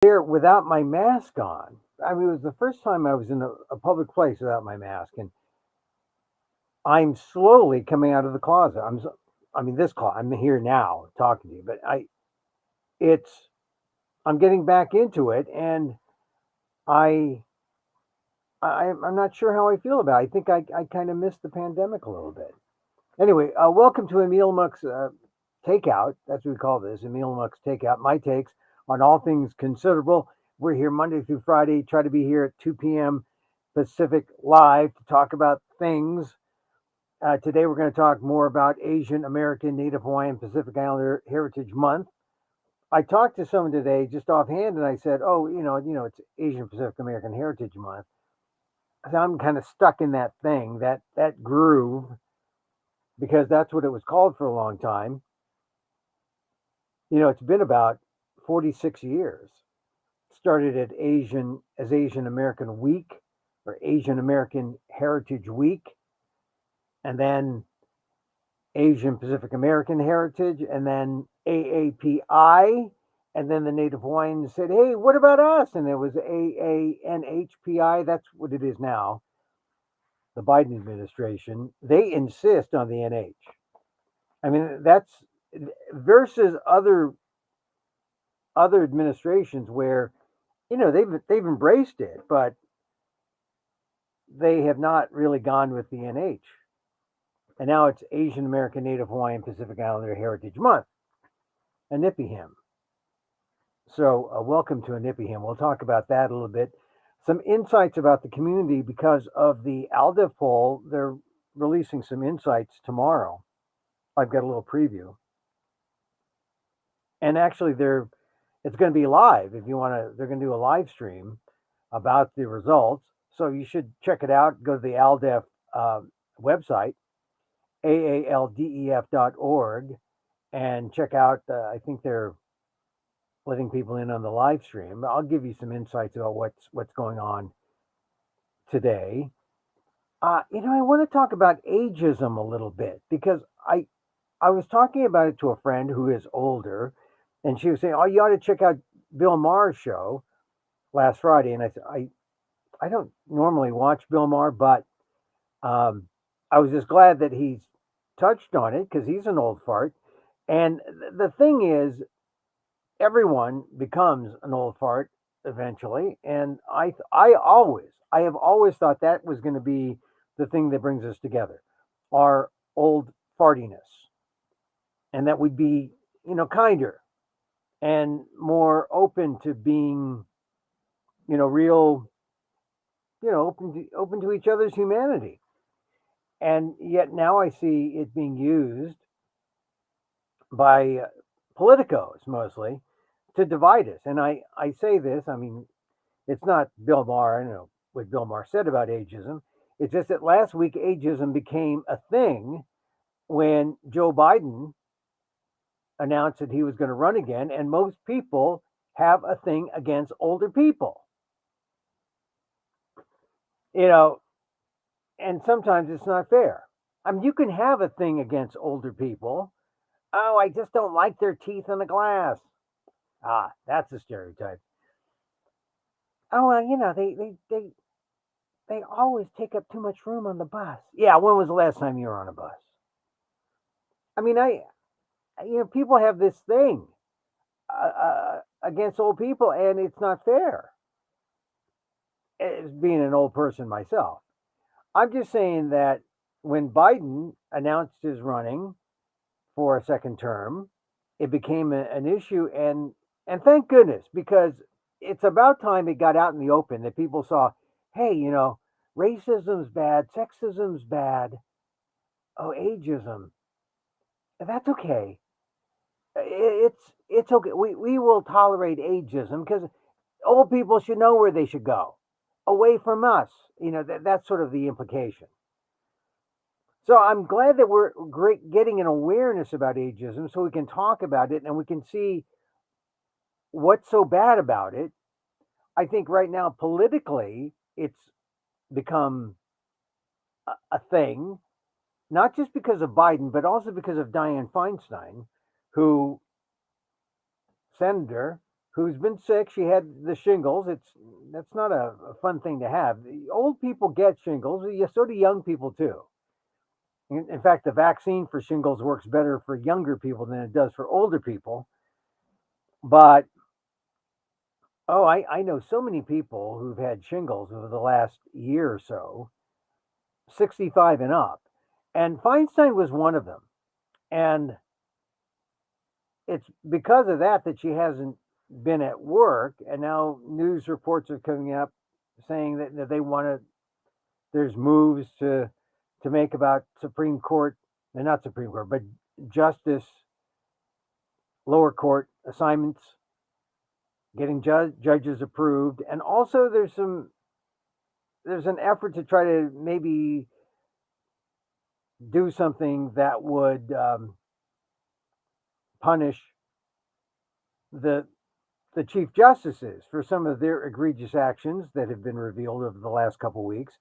there without my mask on. I mean, it was the first time I was in a public place without my mask, and I'm slowly coming out of the closet. I mean, this closet. I'm here now talking to you, but it's, I'm getting back into it, and I, I'm not sure how I feel about it. I think I kind of missed the pandemic a little bit. Anyway, welcome to Emil Muck's Takeout. That's what we call this, Emil Muck's Takeout. My takes on all things considerable. We're here Monday through Friday. Try to be here at 2 p.m. Pacific live to talk about things. Today we're going to talk more about Asian American, Native Hawaiian, Pacific Islander Heritage Month. I talked to someone today just offhand, and I said, "Oh, it's Asian Pacific American Heritage Month." So I'm kind of stuck in that thing, that groove, because that's what it was called for a long time. It's been about 46 years. Started at Asian American Week or Asian American Heritage Week, and then Asian Pacific American Heritage, and then AAPI, and then the Native Hawaiians said, "Hey, what about us?" And it was AANHPI. That's what it is now. The Biden administration, they insist on the NH. I mean, that's versus other administrations where they've embraced it, but they have not really gone with the NH. And now it's Asian American Native Hawaiian Pacific Islander Heritage Month, Anipihim. So, welcome to Anipihim. We'll talk about that a little bit. Some insights about the community because of the AALDEF poll. They're releasing some insights tomorrow. I've got a little preview, and actually, it's going to be live. If you want to, they're going to do a live stream about the results. So you should check it out. Go to the AALDEF website, aaldef.org, and check out. I think they're letting people in on the live stream. I'll give you some insights about what's going on today. I want to talk about ageism a little bit because I was talking about it to a friend who is older, and she was saying, "Oh, you ought to check out Bill Maher's show last Friday." And I said, I don't normally watch Bill Maher, but um, I was just glad that he's touched on it because he's an old fart. And the thing is, everyone becomes an old fart eventually, and I have always thought that was going to be the thing that brings us together, our old fartiness, and that we'd be kinder and more open to being real, open to each other's humanity. And yet now I see it being used by politicos mostly to divide us. And I say this, I mean, it's not Bill Maher. I don't know what Bill Maher said about ageism. It's just that last week ageism became a thing when Joe Biden announced that he was going to run again, and most people have a thing against older people. You know, and sometimes it's not fair. I mean, you can have a thing against older people. Oh, I just don't like their teeth in the glass. Ah, that's a stereotype. Oh, well, they always take up too much room on the bus. Yeah, when was the last time you were on a bus? I mean, people have this thing against old people, and it's not fair. As being an old person myself, I'm just saying that when Biden announced his running for a second term, it became an issue, and thank goodness, because it's about time it got out in the open that people saw, hey, racism's bad, sexism's bad, oh, ageism, that's okay. It's okay. We will tolerate ageism because old people should know where they should go, away from us. That's sort of the implication. So I'm glad that we're getting an awareness about ageism so we can talk about it and we can see what's so bad about it. I think right now, politically, it's become a thing, not just because of Biden, but also because of Dianne Feinstein, who, senator, who's been sick. She had the shingles. That's not a fun thing to have. The old people get shingles. So do young people too. In fact, the vaccine for shingles works better for younger people than it does for older people. But oh, I know so many people who've had shingles over the last year or so, 65 and up. And Feinstein was one of them. And it's because of that that she hasn't been at work. And now news reports are coming up saying that they want to, there's moves to make about Supreme Court, and not Supreme Court, but justice, lower court assignments, getting judges approved. And also there's an effort to try to maybe do something that would punish the the chief justices for some of their egregious actions that have been revealed over the last couple of weeks,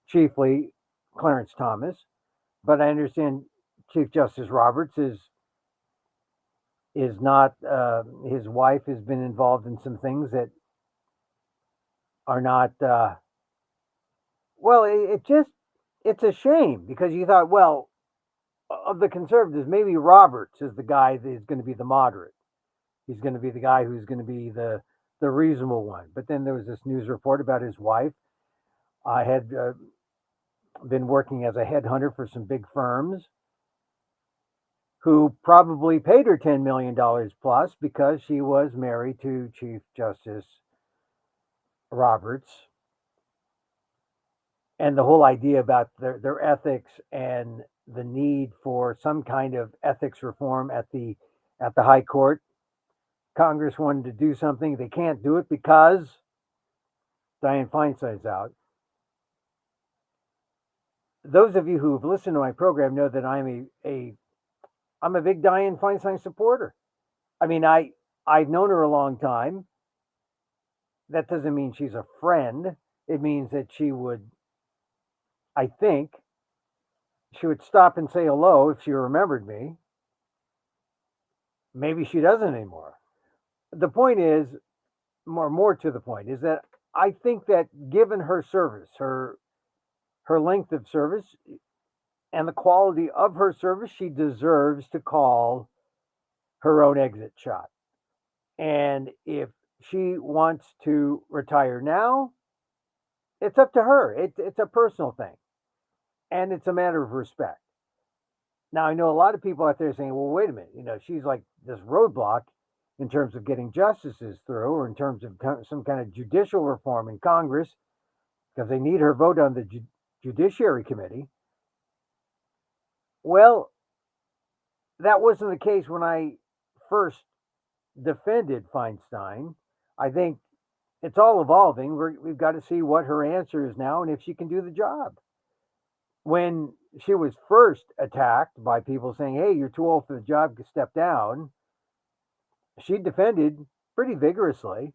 chiefly Clarence Thomas. But I understand Chief Justice Roberts is not. His wife has been involved in some things that are not. Well, it just it's a shame because you thought, well, of the conservatives, maybe Roberts is the guy that is going to be the moderate. He's going to be the guy who's going to be the reasonable one. But then there was this news report about his wife. I had been working as a headhunter for some big firms who probably paid her $10 million plus because she was married to Chief Justice Roberts. And the whole idea about their ethics and the need for some kind of ethics reform at the High Court. Congress wanted to do something. They can't do it because Dianne Feinstein's out. Those of you who have listened to my program know that I'm a big Dianne Feinstein supporter. I mean, I've known her a long time. That doesn't mean she's a friend. It means that I think, she would stop and say hello if she remembered me. Maybe she doesn't anymore. The point is, more to the point, is that I think that given her service, her length of service, and the quality of her service, she deserves to call her own exit shot. And if she wants to retire now, it's up to her. It's a personal thing, and it's a matter of respect. Now, I know a lot of people out there saying, well, wait a minute, she's like this roadblock in terms of getting justices through or in terms of some kind of judicial reform in Congress because they need her vote on the Judiciary Committee. Well, that wasn't the case when I first defended Feinstein. I think it's all evolving. We've got to see what her answer is now and if she can do the job. When she was first attacked by people saying, hey, you're too old for the job, step down, she defended pretty vigorously.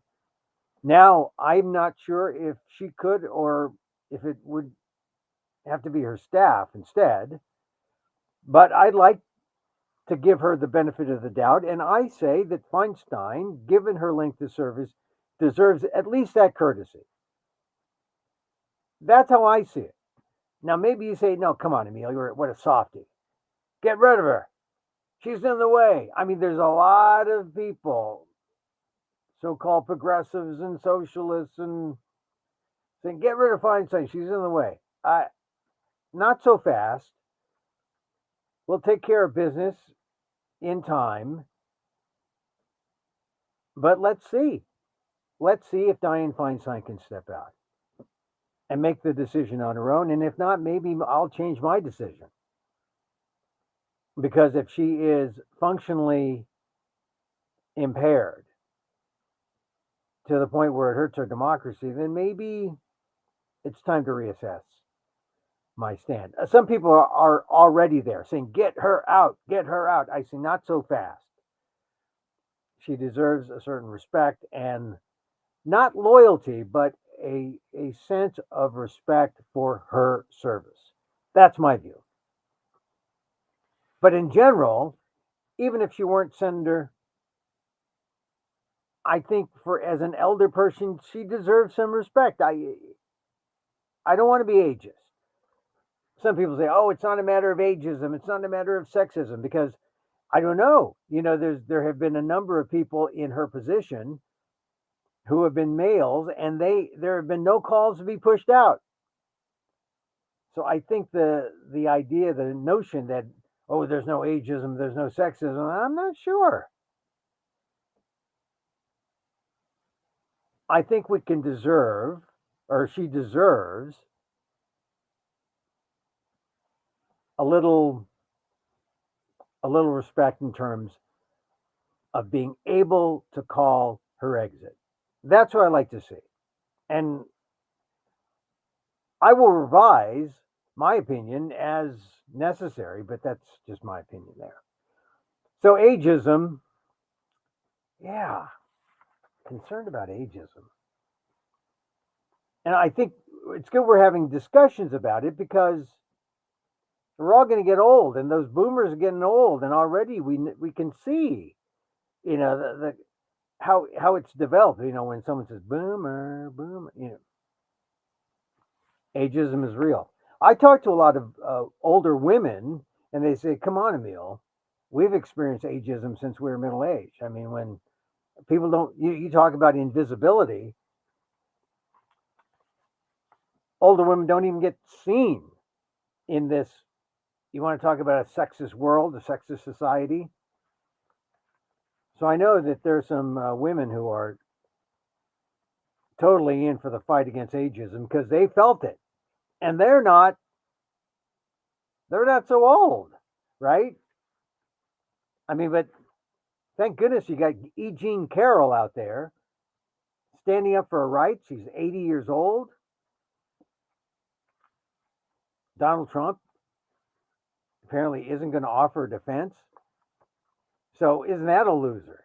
Now, I'm not sure if she could or if it would have to be her staff instead, but I'd like to give her the benefit of the doubt. And I say that Feinstein, given her length of service, deserves at least that courtesy. That's how I see it. Now, maybe you say, no, come on, Emil, what a softie. Get rid of her. She's in the way. I mean, there's a lot of people, so-called progressives and socialists, and saying, get rid of Feinstein. She's in the way. Not so fast. We'll take care of business in time. But let's see. Let's see if Dianne Feinstein can step out and make the decision on her own. And if not, maybe I'll change my decision. Because if she is functionally impaired to the point where it hurts our democracy, then maybe it's time to reassess my stand. Some people are already there saying, get her out, get her out. I say, not so fast. She deserves a certain respect and not loyalty, but a sense of respect for her service. That's my view. But in general, even if she weren't Senator, I think for as an elder person, she deserves some respect. I don't want to be ageist. Some people say, "Oh, it's not a matter of ageism. It's not a matter of sexism," because I don't know. There have been a number of people in her position who have been males, and there have been no calls to be pushed out. So I think the idea, the notion that there's no ageism, there's no sexism, I'm not sure. I think we can deserve, or she deserves, a little a little respect in terms of being able to call her exit. That's what I like to see. And I will revise my opinion as necessary, but that's just my opinion there. So ageism, yeah, concerned about ageism. And I think it's good we're having discussions about it because we're all going to get old, and those boomers are getting old, and already we can see, the how it's developed. When someone says boomer, boomer, ageism is real. I talk to a lot of older women, and they say, "Come on, Emil, we've experienced ageism since we were middle aged." I mean, when people don't, you talk about invisibility, older women don't even get seen in this. You want to talk about a sexist world, a sexist society? So I know that there's some women who are totally in for the fight against ageism because they felt it, and they're not so old, right? I mean, but thank goodness you got E. Jean Carroll out there standing up for her rights. She's 80 years old. Donald Trump apparently isn't going to offer a defense. So isn't that a loser?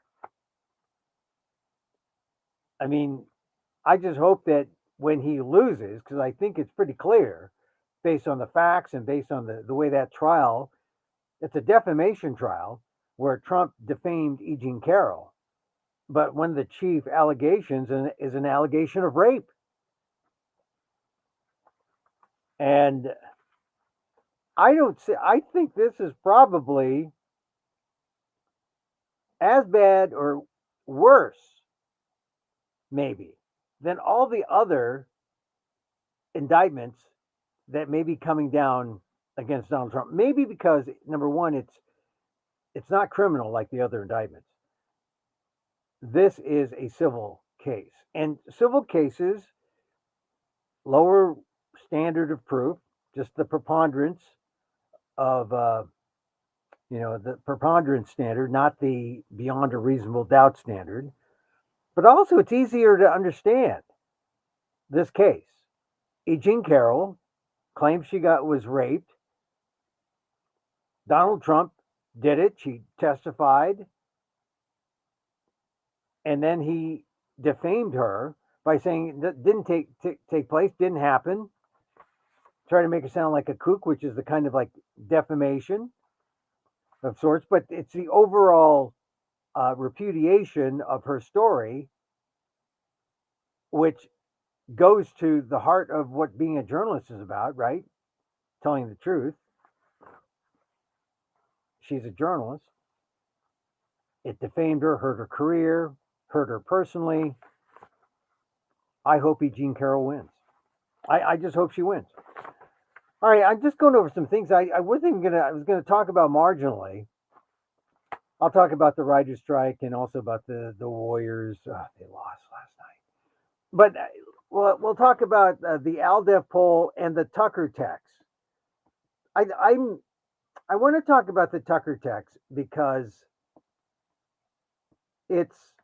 I mean, I just hope that when he loses, because I think it's pretty clear based on the facts and based on the way that trial, it's a defamation trial where Trump defamed E. Jean Carroll. But one of the chief allegations is an allegation of rape. And I think this is probably as bad or worse, maybe, than all the other indictments that may be coming down against Donald Trump. Maybe because number one, it's not criminal like the other indictments. This is a civil case, and civil cases lower standard of proof, just the preponderance of the preponderance standard, not the beyond a reasonable doubt standard. But also, it's easier to understand this case. E. Jean Carroll claims she was raped. Donald Trump did it. She testified, and then he defamed her by saying that didn't take place, didn't happen. Try to make it sound like a kook, which is the kind of like defamation of sorts. But it's the overall repudiation of her story, which goes to the heart of what being a journalist is about, right? Telling the truth. She's a journalist. It defamed her, hurt her career, hurt her personally. I hope E. Jean Carroll wins. I just hope she wins. All right, I'm just going over some things I wasn't even gonna. I was gonna talk about marginally. I'll talk about the writer's strike and also about the Warriors. They lost last night, but we'll talk about the AALDEF poll and the Tucker tax. I'm I want to talk about the Tucker tax because it's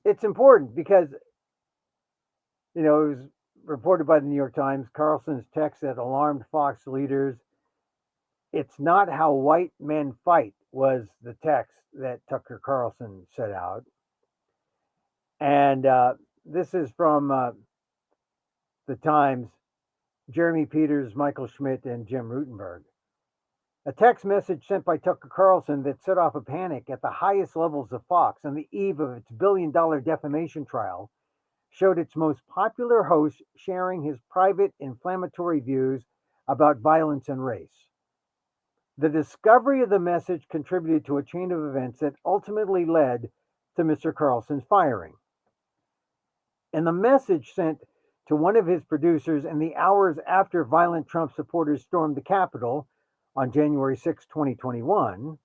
it's important because it was reported by the New York Times. Carlson's text that alarmed Fox leaders. It's not how white men fight was the text that Tucker Carlson set out, and this is from the Times. Jeremy Peters, Michael Schmidt, and Jim Rutenberg. A text message sent by Tucker Carlson that set off a panic at the highest levels of Fox on the eve of its billion-dollar defamation trial showed its most popular host sharing his private inflammatory views about violence and race. The discovery of the message contributed to a chain of events that ultimately led to Mr. Carlson's firing. And the message sent to one of his producers in the hours after violent Trump supporters stormed the Capitol on January 6, 2021,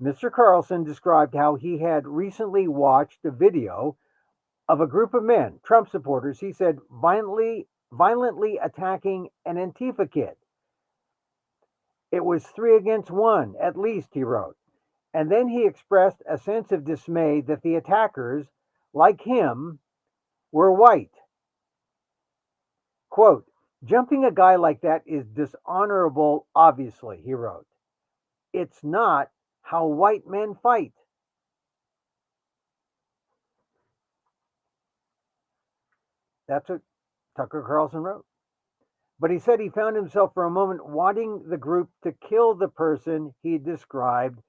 Mr. Carlson described how he had recently watched a video of a group of men, Trump supporters, he said, violently attacking an Antifa kid. It was 3 against 1, at least, he wrote. And then he expressed a sense of dismay that the attackers, like him, were white. Quote, jumping a guy like that is dishonorable, obviously, he wrote. It's not how white men fight. That's what Tucker Carlson wrote. But he said he found himself for a moment wanting the group to kill the person he described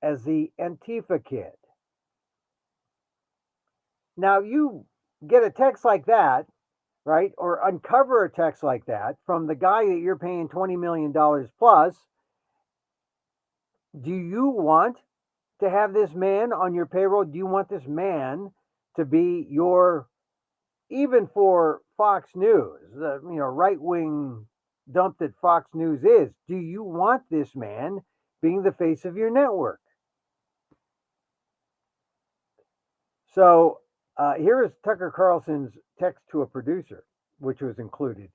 as the Antifa kid. Now, you get a text like that, right? Or uncover a text like that from the guy that you're paying $20 million plus. Do you want to have this man on your payroll? Do you want this man to be your, even for Fox News, the right wing dump that Fox News is? Do you want this man being the face of your network? So here is Tucker Carlson's text to a producer, which was included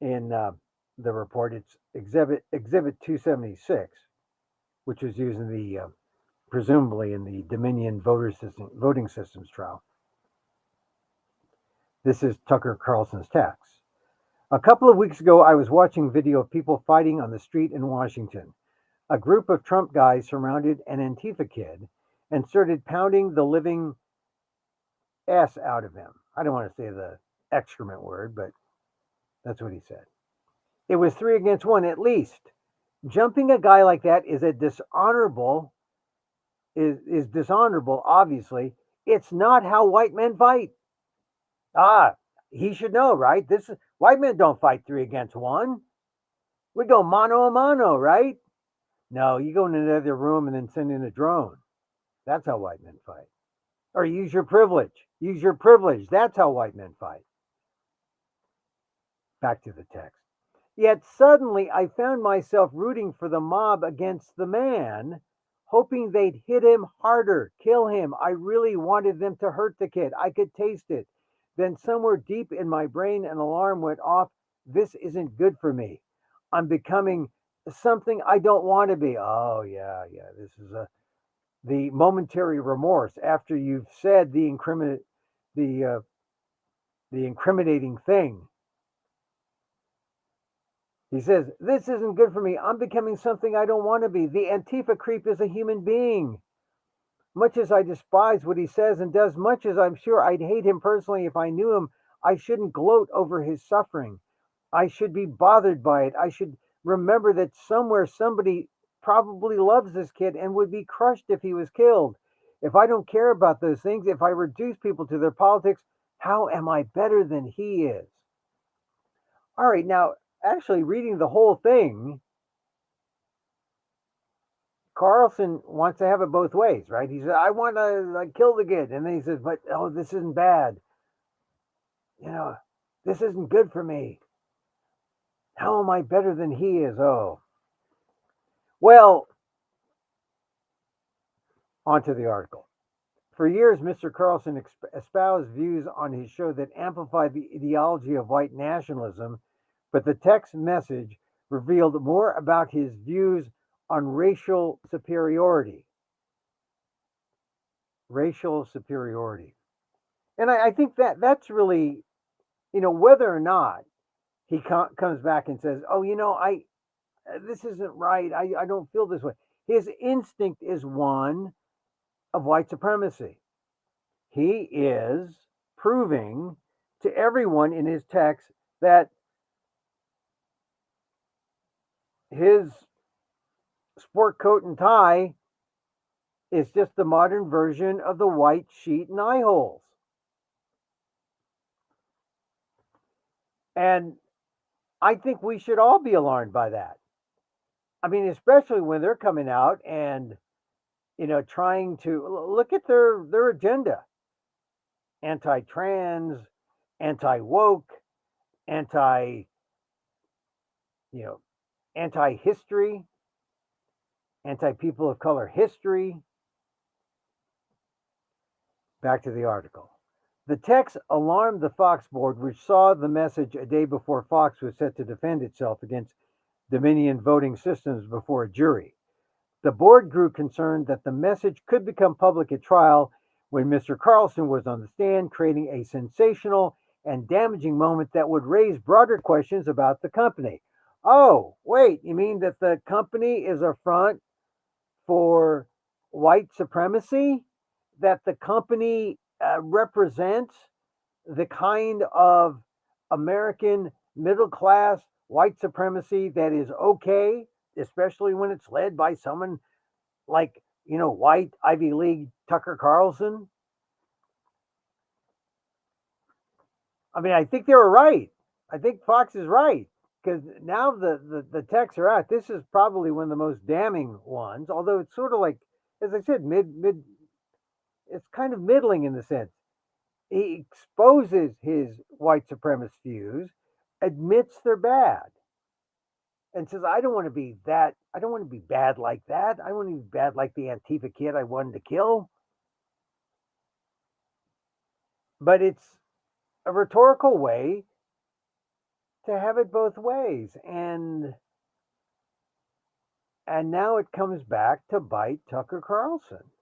in the report. It's Exhibit 276, which was used in the presumably in the Dominion voting systems trial. This is Tucker Carlson's text. A couple of weeks ago, I was watching video of people fighting on the street in Washington. A group of Trump guys surrounded an Antifa kid and started pounding the living S out of him. I don't want to say the excrement word, but that's what he said. It was 3 against 1 at least. Jumping a guy like that is dishonorable, obviously. It's not how white men fight. He should know, right? White men don't fight 3 against 1. We go mano a mano, right? No, you go in another room and then send in a drone. That's how white men fight. Or use your privilege. Use your privilege. That's how white men fight. Back to the text. Yet suddenly I found myself rooting for the mob against the man, hoping they'd hit him harder, kill him. I really wanted them to hurt the kid. I could taste it. Then somewhere deep in my brain, an alarm went off. This isn't good for me. I'm becoming something I don't want to be. Oh, yeah. This is the momentary remorse after you've said the incriminating thing. He says, this isn't good for me. I'm becoming something I don't want to be. The Antifa creep is a human being. Much as I despise what he says and does, much as I'm sure I'd hate him personally if I knew him, I shouldn't gloat over his suffering. I should be bothered by it. I should remember that somewhere somebody probably loves this kid and would be crushed if he was killed. If I don't care about those things, if I reduce people to their politics, how am I better than he is? All right, now, actually reading the whole thing, Carlson wants to have it both ways, right? He said, I want to kill the kid. And then he says, but, this isn't bad. This isn't good for me. How am I better than he is? Oh. Well, onto the article. For years, Mr. Carlson espoused views on his show that amplified the ideology of white nationalism, but the text message revealed more about his views on racial superiority. Racial superiority. And I think that's really, whether or not he comes back and says, this isn't right. I don't feel this way. His instinct is one of white supremacy. He is proving to everyone in his text that his sport coat and tie is just the modern version of the white sheet and eye holes. And I think we should all be alarmed by that. I mean, especially when they're coming out and trying to look at their agenda: anti-trans, anti-woke, anti you know anti-history, anti-people of color history. Back to the article. The text alarmed the Fox board, which saw the message a day before Fox was set to defend itself against Dominion voting systems before a jury. The board grew concerned that the message could become public at trial when Mr. Carlson was on the stand, creating a sensational and damaging moment that would raise broader questions about the company. Oh, wait, you mean that the company is a front for white supremacy? That the company represents the kind of American middle class white supremacy that is okay, especially when it's led by someone like, white Ivy League Tucker Carlson? I mean, I think they were right. I think Fox is right because now the texts are out. This is probably one of the most damning ones, although it's sort of like, as I said, mid. It's kind of middling in the sense he exposes his white supremacist views, admits they're bad, and says, "I don't want to be that. I don't want to be bad like that. I want to be bad like the Antifa kid I wanted to kill." But it's a rhetorical way to have it both ways, and now it comes back to bite Tucker Carlson.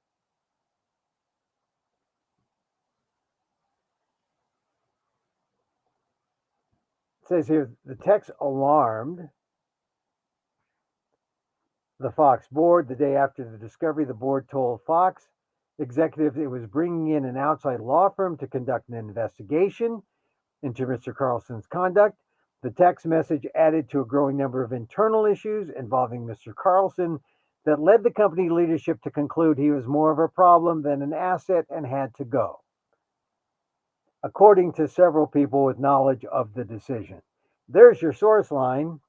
It says here the text alarmed the Fox board. The day after the discovery, the board told Fox executives it was bringing in an outside law firm to conduct an investigation into Mr. Carlson's conduct. The text message added to a growing number of internal issues involving Mr. Carlson that led the company leadership to conclude he was more of a problem than an asset and had to go, according to several people with knowledge of the decision. There's your source line.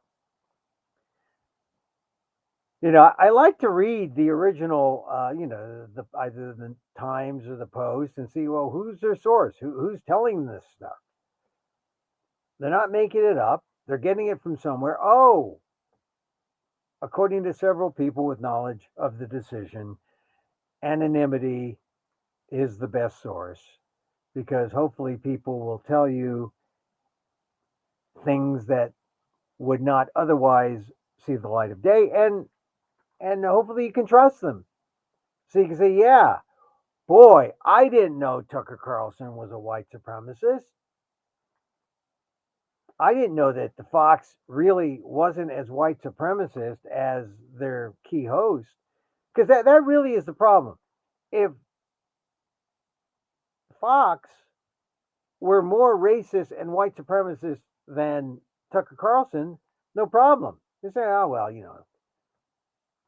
I like to read the original, the either the Times or the Post, and see, well, who's their source? Who's telling this stuff? They're not making it up. They're getting it from somewhere. Oh, according to several people with knowledge of the decision, anonymity is the best source because hopefully people will tell you things that would not otherwise see the light of day, and hopefully you can trust them. So you can say, yeah, boy, I didn't know Tucker Carlson was a white supremacist. I didn't know that the Fox really wasn't as white supremacist as their key host. Because that really is the problem. If Fox were more racist and white supremacist than Tucker Carlson, no problem. They say, oh, well,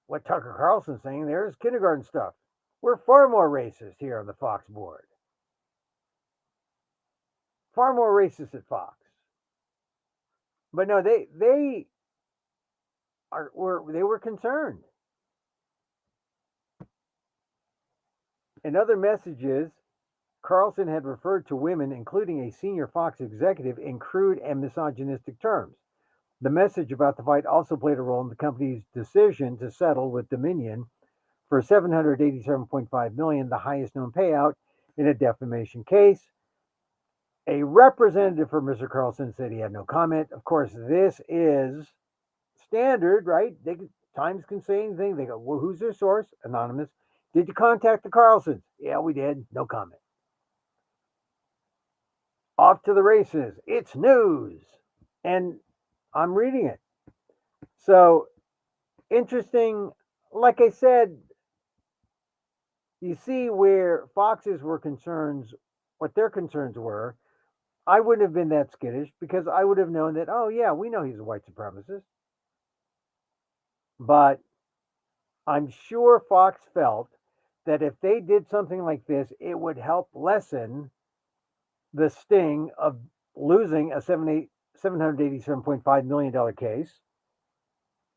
what Tucker Carlson's saying there is kindergarten stuff. We're far more racist here on the Fox board. Far more racist at Fox. But no, they were concerned. In other messages, Carlson had referred to women, including a senior Fox executive, in crude and misogynistic terms. The message about the fight also played a role in the company's decision to settle with Dominion for $787.5 million, the highest known payout in a defamation case. A representative for Mr. Carlson said he had no comment. Of course, this is standard, right? Times can say anything. They go, well, who's their source? Anonymous. Did you contact the Carlsons? Yeah, we did. No comment. Off to the races. It's news. And I'm reading it. So interesting. Like I said, you see where Fox's were concerns, what their concerns were. I wouldn't have been that skittish because I would have known that, oh, yeah, we know he's a white supremacist. But I'm sure Fox felt that if they did something like this, it would help lessen the sting of losing a $787.5 million case.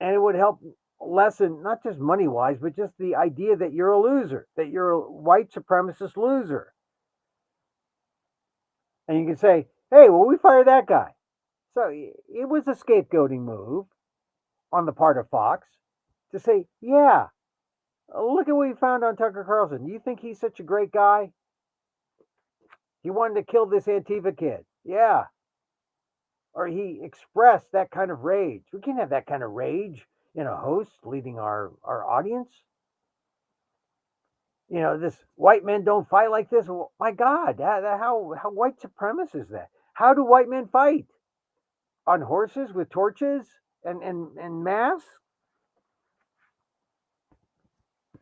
And it would help lessen, not just money wise, but just the idea that you're a loser, that you're a white supremacist loser. And you can say, hey, well, we fired that guy. So it was a scapegoating move on the part of Fox to say, yeah, look at what we found on Tucker Carlson. You think he's such a great guy? He wanted to kill this Antifa kid. Yeah. Or he expressed that kind of rage. We can't have that kind of rage in a host leading our audience. This white men don't fight like this. Well, my God, how white supremacist is that? How do white men fight? On horses with torches and masks?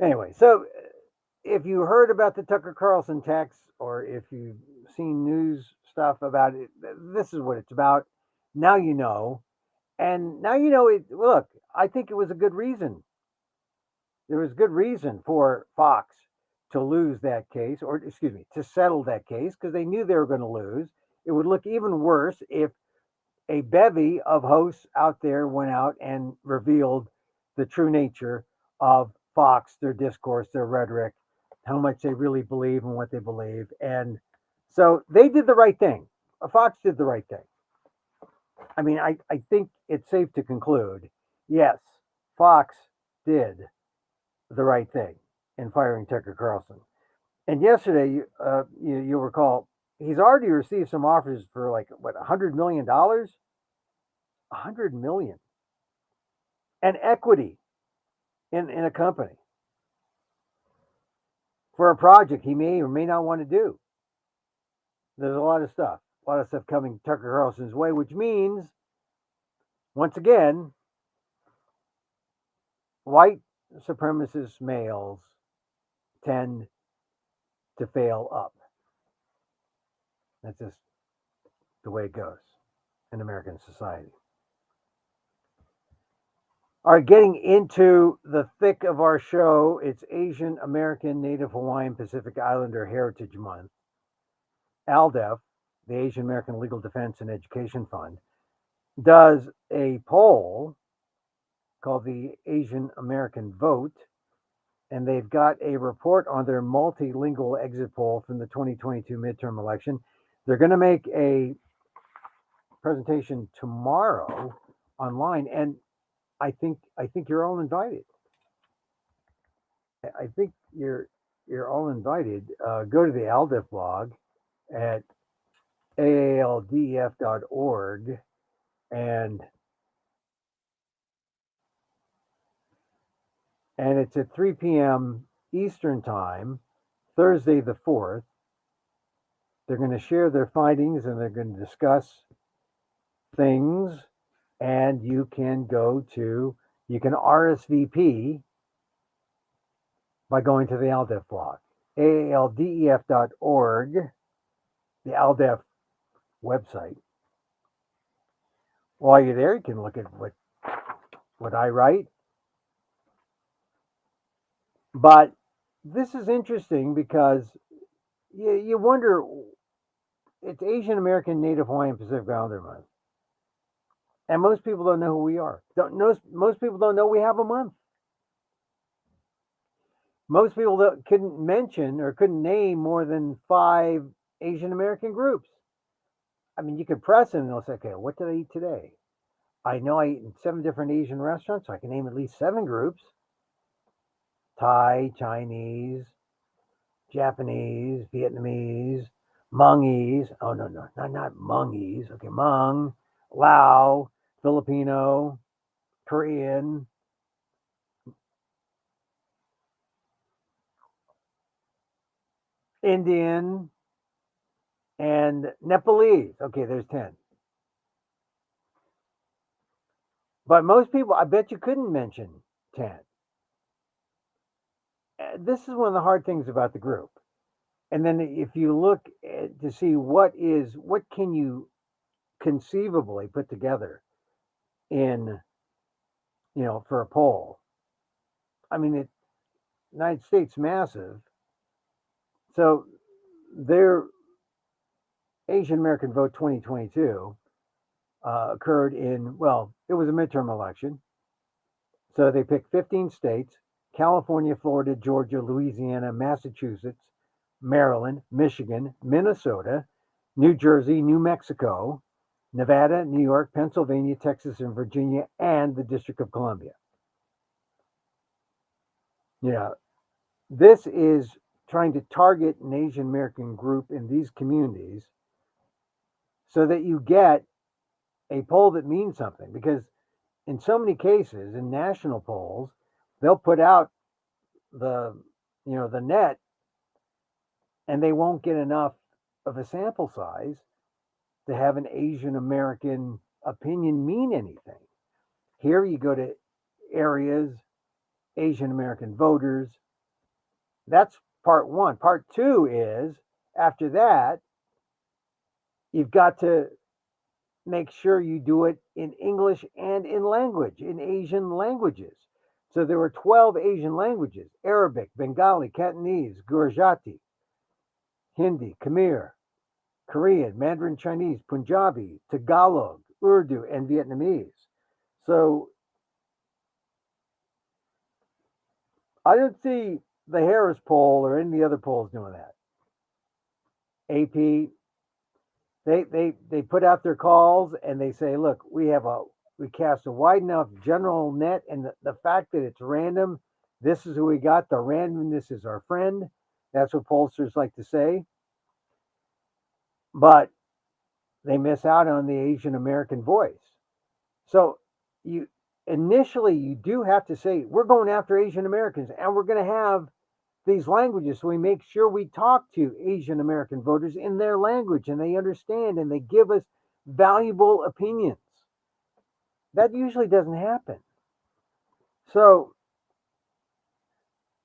Anyway, so if you heard about the Tucker Carlson text or if you've seen news stuff about it, this is what it's about. Now you know. And now you know it. Look, I think it was a good reason. There was good reason for Fox to lose that case, or excuse me, to settle that case because they knew they were going to lose. It would look even worse if a bevy of hosts out there went out and revealed the true nature of Fox, their discourse, their rhetoric, how much they really believe and what they believe. And so they did the right thing. Fox did the right thing. I mean, I think it's safe to conclude yes, Fox did the right thing in firing Tucker Carlson. And yesterday, you'll recall, he's already received some offers for like, what, $100 million? $100 million and equity in a company for a project he may or may not want to do. There's a lot of stuff coming Tucker Carlson's way, which means, once again, white supremacist males tend to fail up. That's just the way it goes in American society. All right, getting into the thick of our show, it's Asian American Native Hawaiian Pacific Islander Heritage Month. AALDEF, the Asian American Legal Defense and Education Fund, does a poll called the Asian American Vote, and they've got a report on their multilingual exit poll from the 2022 midterm election. They're going to make a presentation tomorrow online, and I think you're all invited. I think you're all invited. Go to the AALDEF blog at aaldef.org and it's at 3 p.m. Eastern Time, Thursday the 4th. They're going to share their findings and they're going to discuss things. And you can RSVP by going to the AALDEF blog, aaldef.org, the AALDEF website. While you're there, you can look at what I write. But this is interesting because you wonder, it's Asian American Native Hawaiian Pacific Islander Month. And most people don't know who we are. Most people don't know we have a month. Most people couldn't mention or couldn't name more than 5 Asian American groups. I mean, you could press them and they'll say, okay, what did I eat today? I know I eat in 7 different Asian restaurants, so I can name at least 7 groups. Thai, Chinese, Japanese, Vietnamese, Hmongese. Oh, no, not Hmongese. Okay, Hmong, Lao, Filipino, Korean, Indian, and Nepalese. Okay, there's 10. But most people, I bet you couldn't mention 10. This is one of the hard things about the group. And then if you look to see what can you conceivably put together in for a poll. I mean, the United States massive, so their Asian American Vote 2022 occurred it was a midterm election. So they picked 15 states: California, Florida, Georgia, Louisiana, Massachusetts, Maryland, Michigan, Minnesota, New Jersey, New Mexico, Nevada, New York, Pennsylvania, Texas, and Virginia, and the District of Columbia. This is trying to target an Asian American group in these communities so that you get a poll that means something. Because in so many cases, in national polls, they'll put out the the net, and they won't get enough of a sample size to have an Asian American opinion mean anything. Here you go to areas, Asian American voters. That's part one. Part two is, after that, you've got to make sure you do it in English and in Asian languages. So there were 12 Asian languages: Arabic, Bengali, Cantonese, Gujarati, Hindi, Khmer, Korean, Mandarin Chinese, Punjabi, Tagalog, Urdu, and Vietnamese. So I don't see the Harris poll or any of the other polls doing that. AP, they put out their calls and they say, look, we cast a wide enough general net, and the fact that it's random, this is who we got. The randomness is our friend. That's what pollsters like to say. But they miss out on the Asian American voice. So you initially you do have to say, we're going after Asian Americans, and we're going to have these languages, so we make sure we talk to Asian American voters in their language and they understand and they give us valuable opinions. That usually doesn't happen. So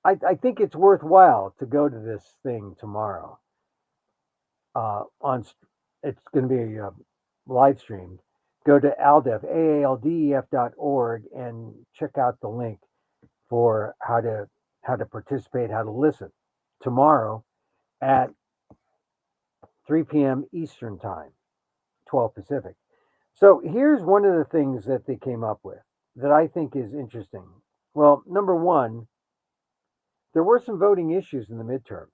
I think it's worthwhile to go to this thing tomorrow. On It's going to be live streamed. Go to AALDEF, AALDEF.org, and check out the link for how to participate, how to listen tomorrow at 3 p.m. Eastern Time, 12 Pacific. So here's one of the things that they came up with that I think is interesting. Well, number one, there were some voting issues in the midterms,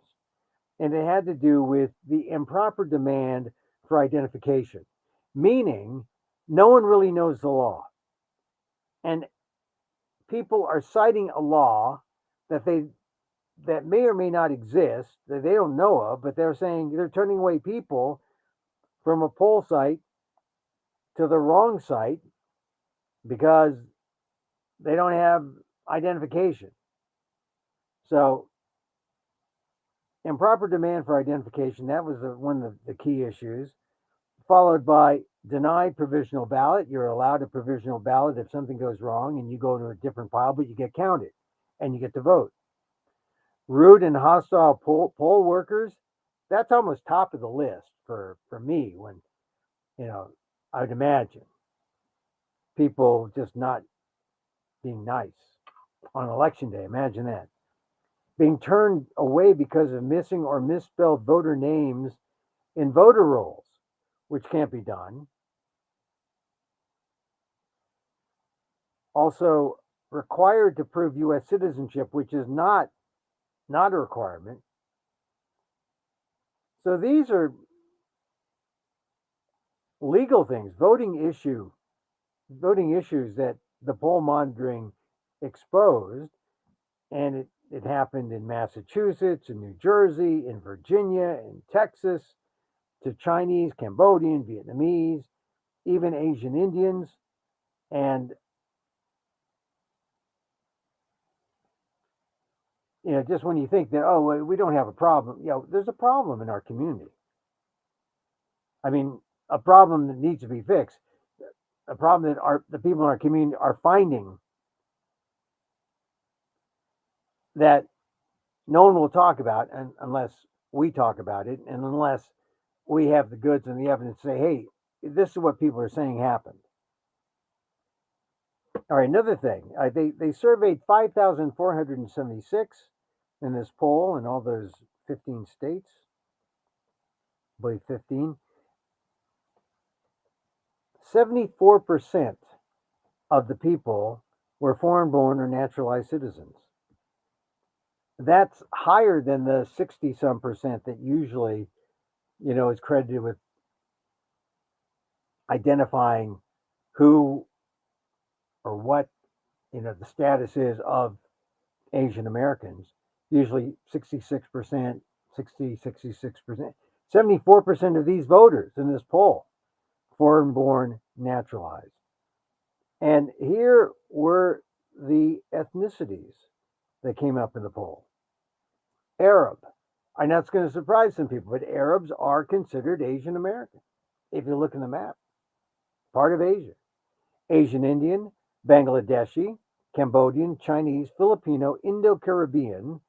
and it had to do with the improper demand for identification, meaning no one really knows the law. And people are citing a law that may or may not exist, that they don't know of, but they're saying they're turning away people from a poll site to the wrong site because they don't have identification. So improper demand for identification, that was one of the key issues, followed by denied provisional ballot. You're allowed a provisional ballot if something goes wrong and you go to a different pile, but you get counted and you get to vote. Rude and hostile poll workers, that's almost top of the list for me when, I would imagine people just not being nice on election day. Imagine that. Being turned away because of missing or misspelled voter names in voter rolls, which can't be done. Also, required to prove U.S. citizenship, which is not a requirement. So these are legal things, voting issues that the poll monitoring exposed, and it happened in Massachusetts, in New Jersey, in Virginia, in Texas, to Chinese, Cambodian, Vietnamese, even Asian Indians. And, just when you think that, oh, we don't have a problem, there's a problem in our community. I mean, a problem that needs to be fixed, a problem that the people in our community are finding that no one will talk about unless we talk about it, and unless we have the goods and the evidence to say, hey, this is what people are saying happened. All right, another thing. They surveyed 5,476 in this poll in all those 15 states. I believe 15. 74% of the people were foreign born or naturalized citizens. That's higher than the 60 some percent that usually, is credited with identifying who or what, the status is of Asian Americans. Usually 66%, 60, 66%. 74% of these voters in this poll, foreign born, naturalized. And here were the ethnicities that came up in the poll. Arab. I know it's going to surprise some people, but Arabs are considered Asian American. If you look in the map, part of Asia. Asian Indian, Bangladeshi, Cambodian, Chinese, Filipino, Indo-Caribbean,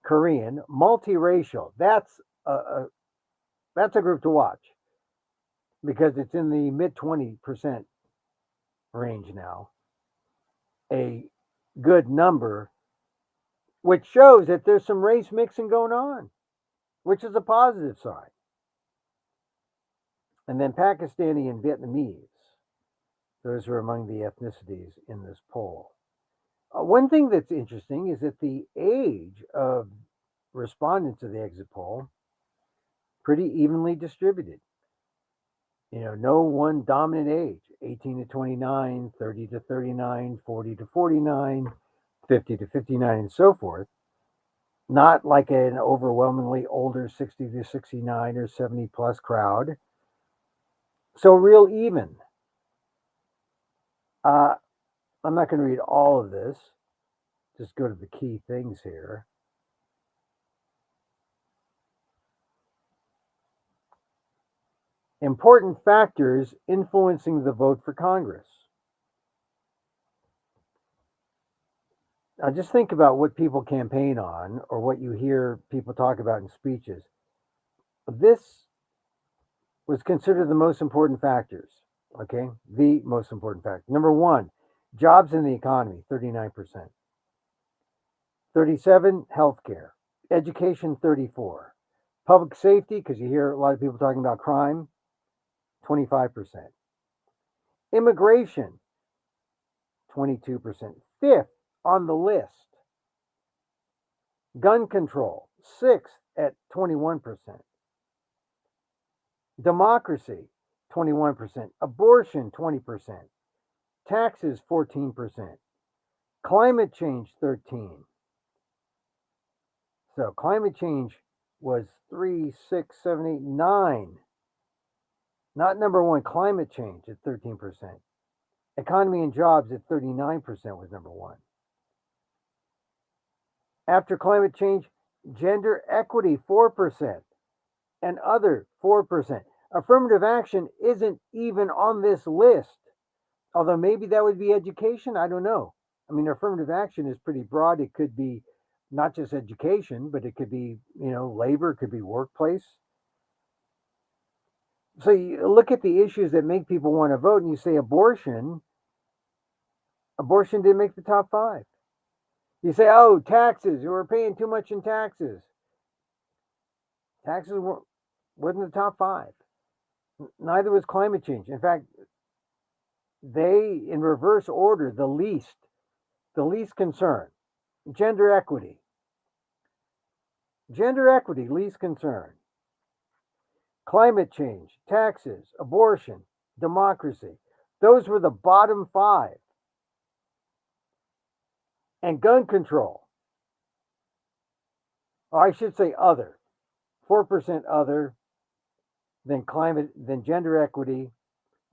Korean, multiracial. That's a group to watch because it's in the mid 20% range now. A good number, which shows that there's some race mixing going on, which is a positive sign. And then Pakistani and Vietnamese. Those are among the ethnicities in this poll. One thing that's interesting is that the age of respondents to the exit poll pretty evenly distributed. No one dominant age. 18 to 29, 30 to 39, 40 to 49, 50 to 59, and so forth. Not like an overwhelmingly older 60 to 69 or 70 plus crowd. So real even. I'm not going to read all of this. Just go to the key things here. Important factors influencing the vote for Congress. Now, just think about what people campaign on or what you hear people talk about in speeches. This was considered the most important factors, okay? The most important factor. Number one, jobs in the economy, 39%. 37, healthcare. Education, 34. Public safety, because you hear a lot of people talking about crime, 25%. Immigration, 22%. Fifth on the list, gun control, sixth at 21%. Democracy, 21%. Abortion, 20%. Taxes, 14%. Climate change, 13%. So climate change was 3, 6, 7, 8, 9. Not number one, climate change at 13%. Economy and jobs at 39% was number one. After climate change, gender equity, 4%. And other, 4%. Affirmative action isn't even on this list. Although maybe that would be education. I don't know. I mean, affirmative action is pretty broad. It could be not just education, but it could be, labor, it could be workplace. So you look at the issues that make people want to vote and you say abortion. Abortion didn't make the top 5. You say, oh, taxes, we're paying too much in taxes. Taxes wasn't the top 5. Neither was climate change. In fact, they, in reverse order, the least concern, gender equity. Gender equity, least concern. Climate change, taxes, abortion, democracy. Those were the bottom 5. And gun control. Or I should say other. 4% other, then gender equity,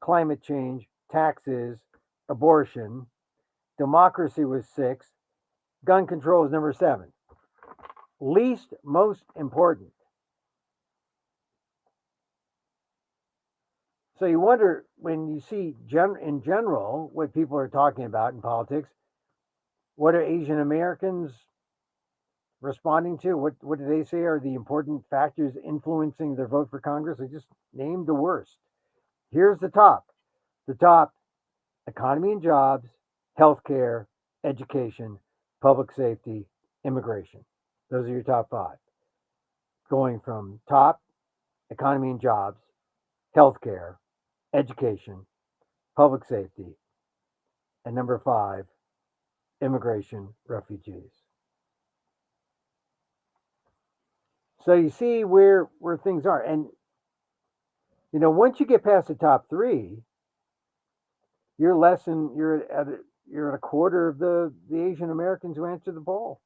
climate change, taxes, abortion. Democracy was 6. Gun control is number 7. Least most important. So you wonder when you see in general what people are talking about in politics, what are Asian Americans responding to? What do they say are the important factors influencing their vote for Congress? I just named the worst. Here's the top. The top, economy and jobs, healthcare, education, public safety, immigration. Those are your top five. Going from top, economy and jobs, healthcare, education, public safety, and number five, immigration, refugees. So you see where things are, and once you get past the top three, you're less than you're at a quarter of the Asian Americans who answered the poll.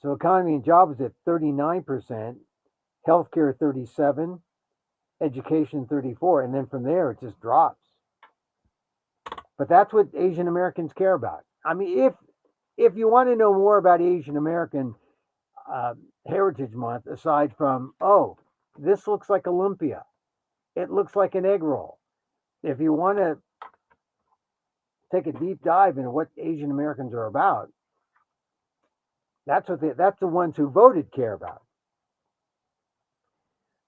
So economy and jobs at 39%, healthcare 37, education 34, and then from there it just drops. But that's what Asian Americans care about. I mean, if you want to know more about Asian American Heritage Month, aside from this looks like a lumpia, it looks like an egg roll. If you want to take a deep dive into what Asian Americans are about, that's the ones who voted care about.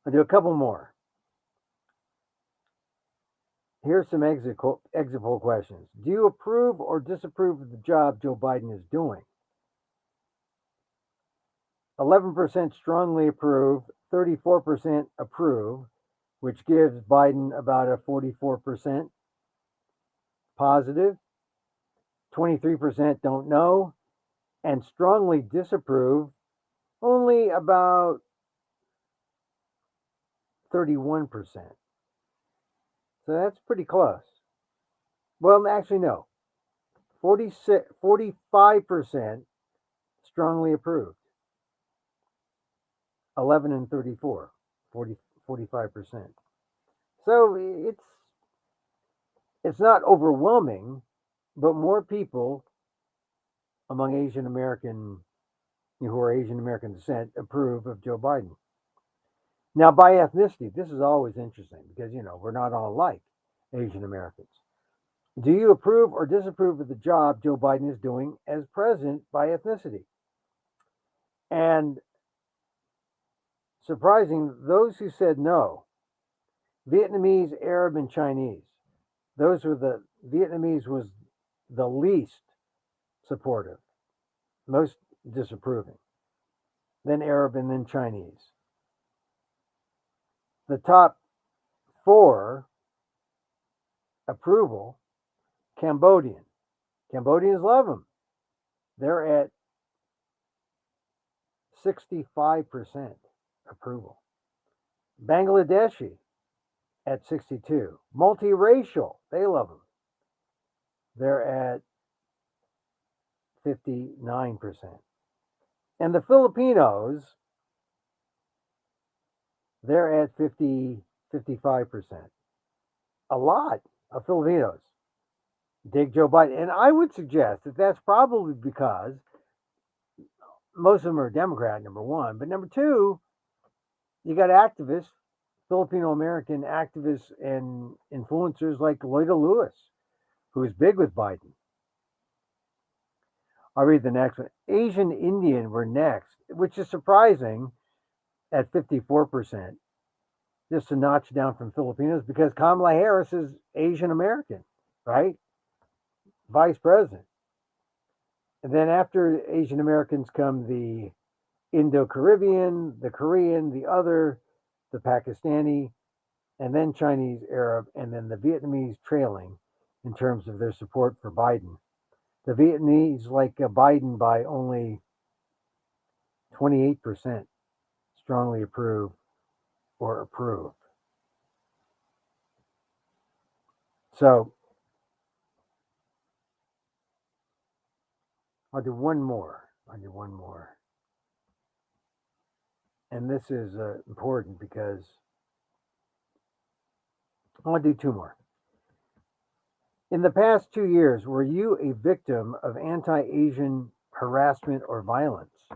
I'll do a couple more. Here's some exit poll questions. Do you approve or disapprove of the job Joe Biden is doing? 11% strongly approve, 34% approve, which gives Biden about a 44% positive. 23% don't know, and strongly disapprove only about 31%. So that's pretty close. Well, actually, no. 45% strongly approved. 11 and 34, 45%. So it's not overwhelming, but more people among Asian American who are Asian American descent approve of Joe Biden. Now, by ethnicity, this is always interesting because we're not all like Asian Americans. Do you approve or disapprove of the job Joe Biden is doing as president by ethnicity? And surprising, those who said no, Vietnamese, Arab, and Chinese. Vietnamese was the least supportive, most disapproving, then Arab, and then Chinese. The top four approval, Cambodian. Cambodians love him. They're at 65% approval. Bangladeshi at 62. Multiracial, they love him. They're at 59%. And the Filipinos, they're at 55%. A lot of Filipinos dig Joe Biden. And I would suggest that that's probably because most of them are Democrat, number one. But number two, you got activists, Filipino American activists and influencers like Lloyd Lewis, who is big with Biden. I'll read the next one. Asian Indian were next, which is surprising at 54%, just a notch down from Filipinos because Kamala Harris is Asian American, right? Vice president. And then after Asian Americans come the Indo-Caribbean, the Korean, the Pakistani, and then Chinese, Arab, and then the Vietnamese trailing in terms of their support for Biden. The Vietnamese like Biden by only 28% strongly approve or approve. So I'll do one more. And this is important because I want to do two more. In the past 2 years, were you a victim of anti-Asian harassment or violence?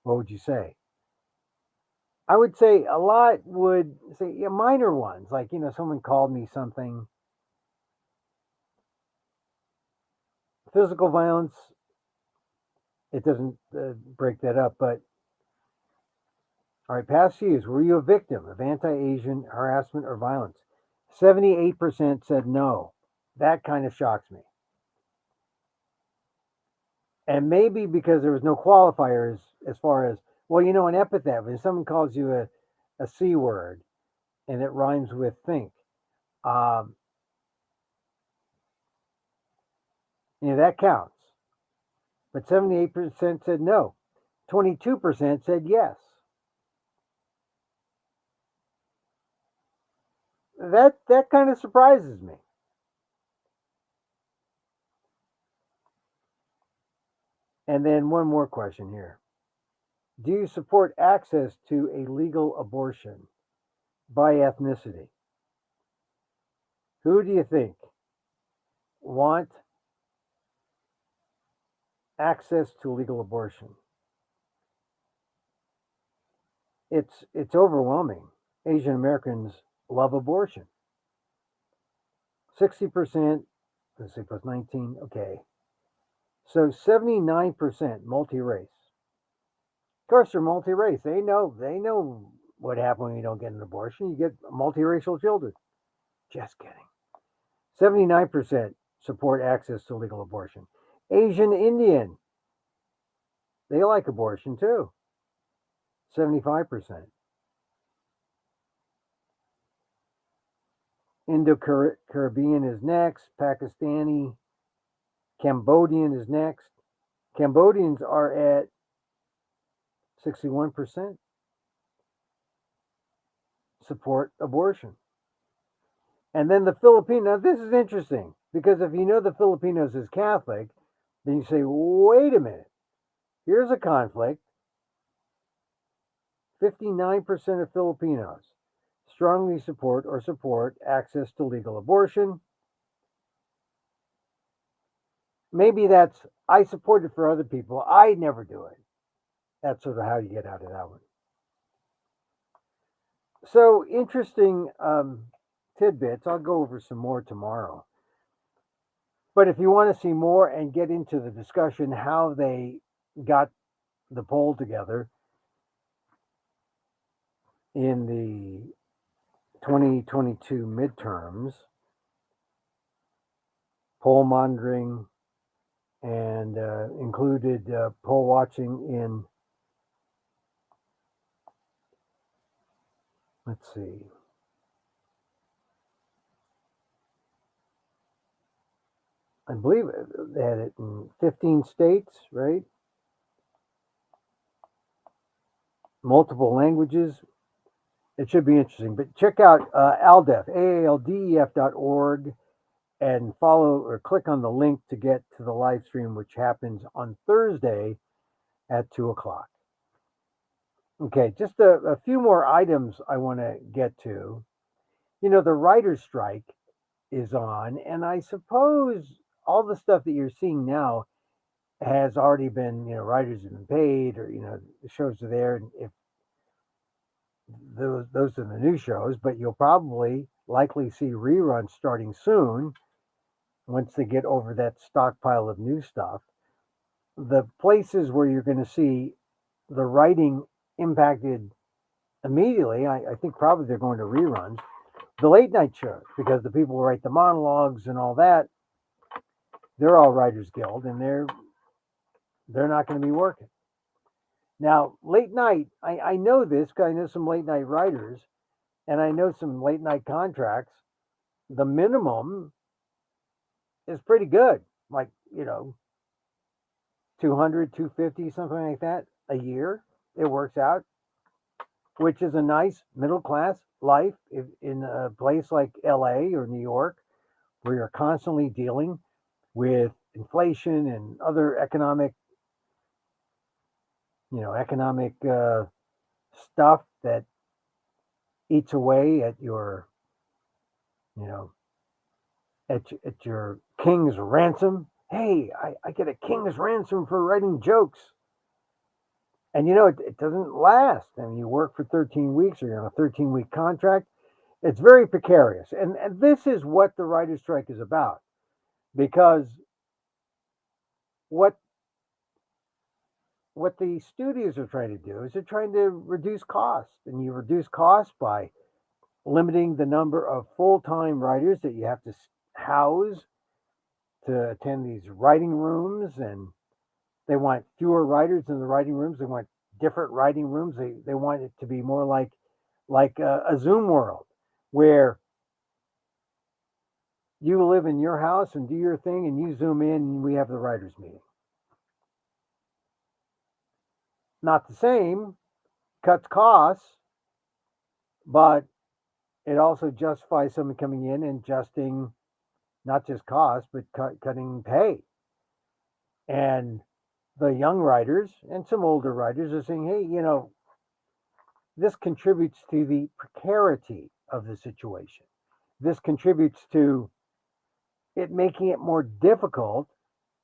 What would you say? I would say a lot would say minor ones, like, someone called me something. Physical violence, it doesn't break that up, but all right, past years, were you a victim of anti-Asian harassment or violence? 78% said no. That kind of shocks me. And maybe because there was no qualifiers as far as, well, an epithet, when someone calls you a C word and it rhymes with think, um, that counts. But 78% said no. 22% said yes. That kind of surprises me. And then one more question here. Do you support access to a legal abortion by ethnicity? Who do you think want access to legal abortion? It's overwhelming. Asian Americans love abortion. 60%, let's see, plus 19, okay. So 79% multi-race. Of course, they're multi-race. They know what happens when you don't get an abortion. You get multiracial children. Just kidding. 79% support access to legal abortion. Asian Indian, they like abortion too. 75%. Indo-Caribbean is next. Pakistani, Cambodian is next. Cambodians are at 61% support abortion. And then the Filipino, now this is interesting because if you know the Filipinos is Catholic, then you say, wait a minute, here's a conflict. 59% of Filipinos strongly support access to legal abortion. Maybe that's, I support it for other people. I never do it. That's sort of how you get out of that one. So interesting tidbits. I'll go over some more tomorrow. But if you want to see more and get into the discussion how they got the poll together in the 2022 midterms, poll monitoring, and included poll watching in, let's see, I believe they had it in 15 states, right? Multiple languages. It should be interesting. But check out ALDEF, AALDEF.org, and follow or click on the link to get to the live stream, which happens on Thursday at 2 o'clock. Okay, just a few more items I want to get to. The writer's strike is on, and I suppose all the stuff that you're seeing now has already been, writers have been paid, or the shows are there, and if those are the new shows, but you'll probably likely see reruns starting soon once they get over that stockpile of new stuff. The places where you're going to see the writing impacted immediately, I think probably they're going to reruns. The late night shows, because the people who write the monologues and all that, they're all Writers Guild, and they're not going to be working. Now, late night, I know this because I know some late night writers, and I know some late night contracts. The minimum is pretty good, like 200, 250, something like that a year. It works out, which is a nice middle class life in a place like LA or New York, where you're constantly dealing with inflation and other economic stuff that eats away at your you know at your king's ransom. Hey, I get a king's ransom for writing jokes. And it doesn't last. I mean, you work for 13 weeks or you're on a 13-week contract. It's very precarious. And this is what the writer's strike is about. Because what the studios are trying to do is they're trying to reduce costs. And you reduce costs by limiting the number of full-time writers that you have to house to attend these writing rooms, and they want fewer writers in the writing rooms. They want different writing rooms. They want it to be more like a Zoom world where you live in your house and do your thing, and you zoom in, and we have the writers meeting. Not the same, cuts costs, but it also justifies someone coming in and adjusting not just costs, but cutting pay. And the young writers and some older writers are saying, hey, this contributes to the precarity of the situation. This contributes to it making it more difficult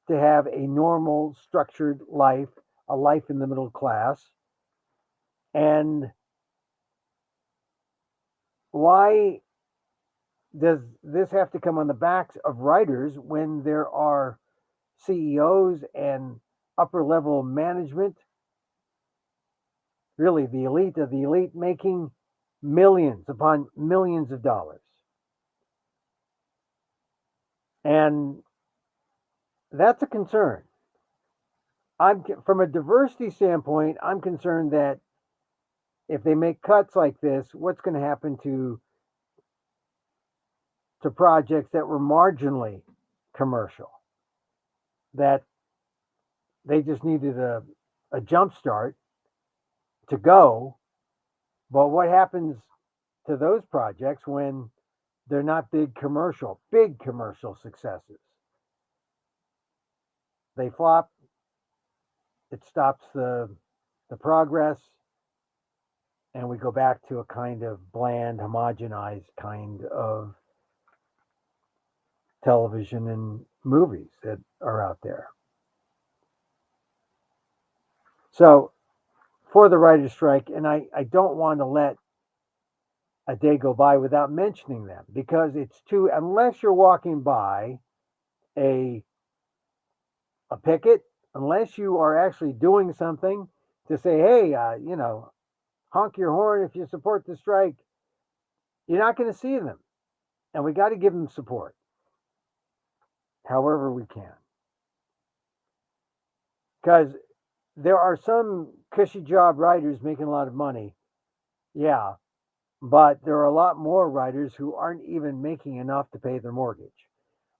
to have a normal, structured life, a life in the middle class. And why does this have to come on the backs of writers when there are CEOs and upper level management, really the elite of the elite, making millions upon millions of dollars? And that's a concern. I'm from a diversity standpoint, I'm concerned that if they make cuts like this, what's going to happen to projects that were marginally commercial, that they just needed a jump start to go. But what happens to those projects when they're not big commercial successes? They flop, it stops the progress, and we go back to a kind of bland, homogenized kind of television and movies that are out there. So, for the writer's strike, and I don't want to let a day go by without mentioning them, because it's too, unless you're walking by a a picket, unless you are actually doing something to say, hey, honk your horn if you support the strike, you're not going to see them. And we got to give them support however we can. Because there are some cushy job writers making a lot of money. Yeah. But there are a lot more writers who aren't even making enough to pay their mortgage,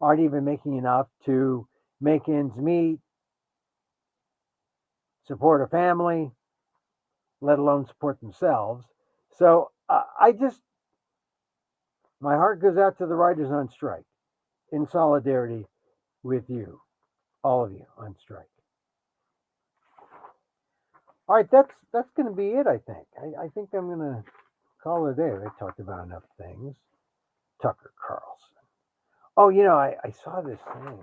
aren't even making enough to make ends meet, support a family, let alone support themselves. So my heart goes out to the writers on strike in solidarity with you, all of you on strike. All right, that's going to be it. I think. I think I'm going to call it a day. I talked about enough things. Tucker Carlson. Oh, I saw this thing.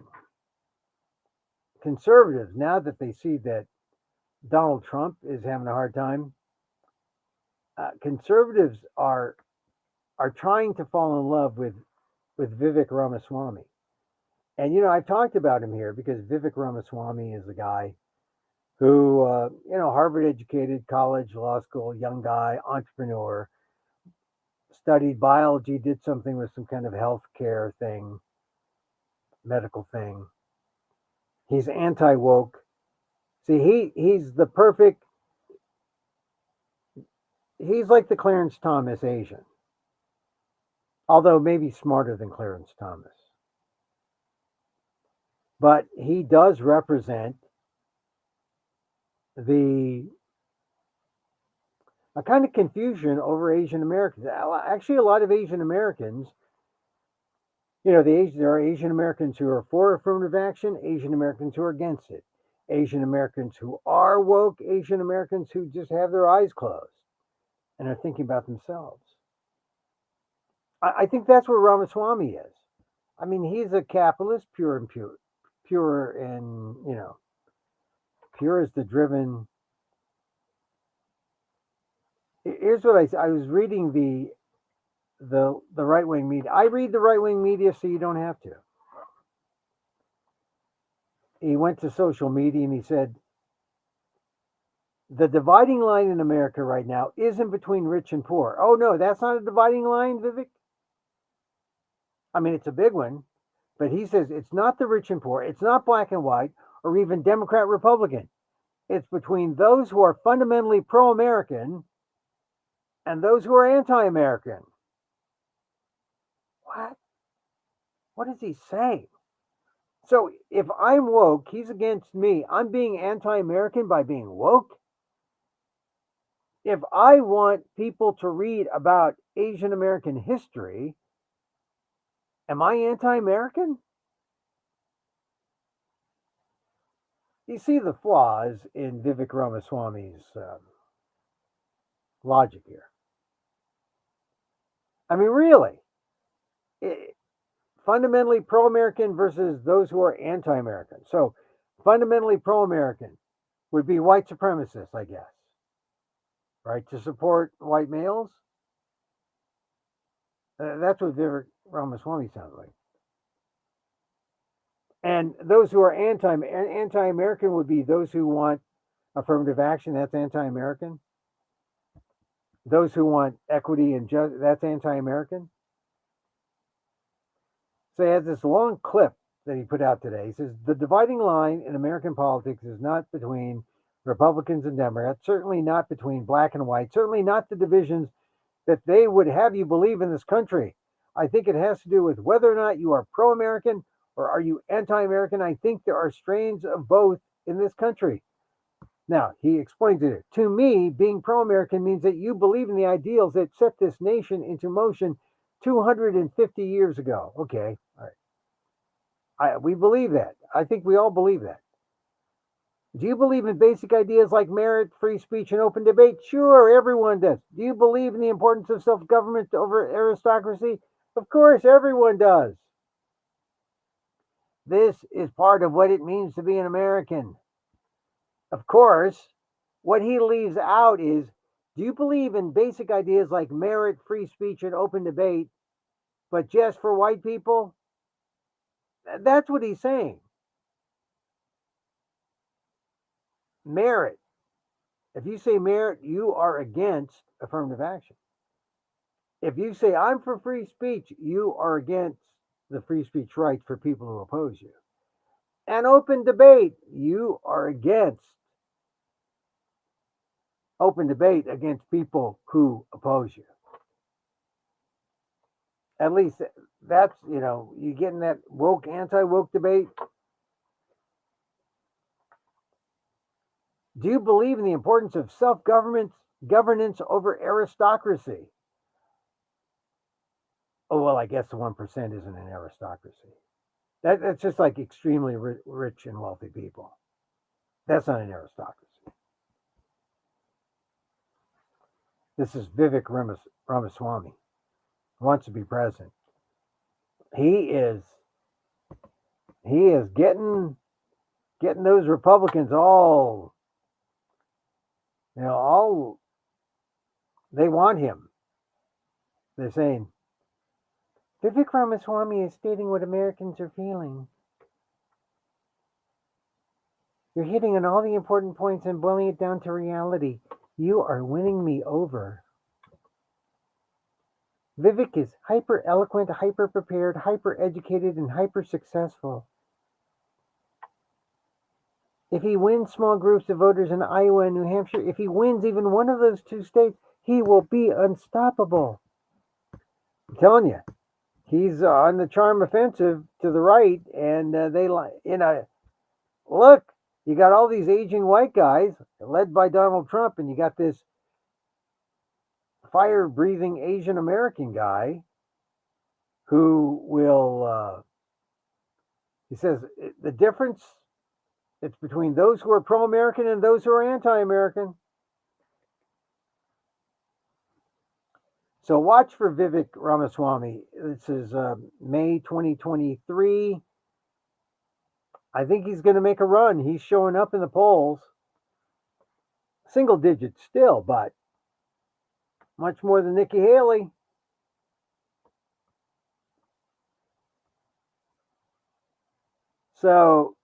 Conservatives, now that they see that Donald Trump is having a hard time, conservatives are trying to fall in love with Vivek Ramaswamy. And I've talked about him here because Vivek Ramaswamy is a guy who, Harvard educated, college, law school, young guy, entrepreneur, studied biology, did something with some kind of healthcare thing, medical thing. He's anti woke. See, he's the perfect. He's like the Clarence Thomas Asian, although maybe smarter than Clarence Thomas. But he does represent the a kind of confusion over Asian Americans. Actually, a lot of Asian Americans, there are Asian Americans who are for affirmative action, Asian Americans who are against it, Asian Americans who are woke, Asian Americans who just have their eyes closed and are thinking about themselves. I think that's where Ramaswamy is. I mean, he's a capitalist, pure and pure as the driven. Here's what I was reading the right wing media. I read the right wing media so you don't have to. He went to social media and he said, the dividing line in America right now isn't between rich and poor. Oh no, that's not a dividing line, Vivek. I mean, it's a big one. But he says it's not the rich and poor, it's not black and white, or even Democrat Republican. It's between those who are fundamentally pro American and those who are anti American. What? What does he say? So if I'm woke, he's against me. I'm being anti American by being woke. If I want people to read about Asian American history, am I anti American? You see the flaws in Vivek Ramaswamy's logic here. I mean, really, fundamentally pro American versus those who are anti American. So, fundamentally pro American would be white supremacists, I guess, right? To support white males. That's what Vivek Ramaswamy sounds like. And those who are anti-American would be those who want affirmative action. That's anti-American. Those who want equity and justice. That's anti-American. So he has this long clip that he put out today. He says the dividing line in American politics is not between Republicans and Democrats. Certainly not between black and white. Certainly not the divisions that they would have you believe in this country. I think it has to do with whether or not you are pro-American or are you anti-American. I think there are strains of both in this country. Now, he explains it. To me, being pro-American means that you believe in the ideals that set this nation into motion 250 years ago. Okay, all right. We believe that. I think we all believe that. Do you believe in basic ideas like merit, free speech, and open debate? Sure, everyone does. Do you believe in the importance of self-government over aristocracy? Of course, everyone does. This is part of what it means to be an American. Of course, what he leaves out is, do you believe in basic ideas like merit, free speech, and open debate, but just for white people? That's what he's saying. Merit. If you say merit, you are against affirmative action. If you say I'm for free speech, you are against the free speech rights for people who oppose you. And open debate, you are against open debate against people who oppose you. At least that's, you getting that woke, anti-woke debate. Do you believe in the importance of governance over aristocracy? Oh, well, I guess the 1% isn't an aristocracy. That's just like extremely rich and wealthy people. That's not an aristocracy. This is Vivek Ramaswamy. Wants to be president. He is getting those Republicans all they want him. They're saying Vivek Ramaswamy is stating what Americans are feeling. You're hitting on all the important points and boiling it down to reality. You are winning me over. Vivek is hyper eloquent, hyper prepared, hyper educated, and hyper successful. If he wins small groups of voters in Iowa and New Hampshire, if he wins even one of those two states, he will be unstoppable. I'm telling you, he's on the charm offensive to the right, and look, you got all these aging white guys led by Donald Trump, and you got this fire-breathing Asian American guy who will, he says, the difference, it's between those who are pro-American and those who are anti-American. So watch for Vivek Ramaswamy. This is May 2023. I think he's going to make a run. He's showing up in the polls. Single digits still, but much more than Nikki Haley. So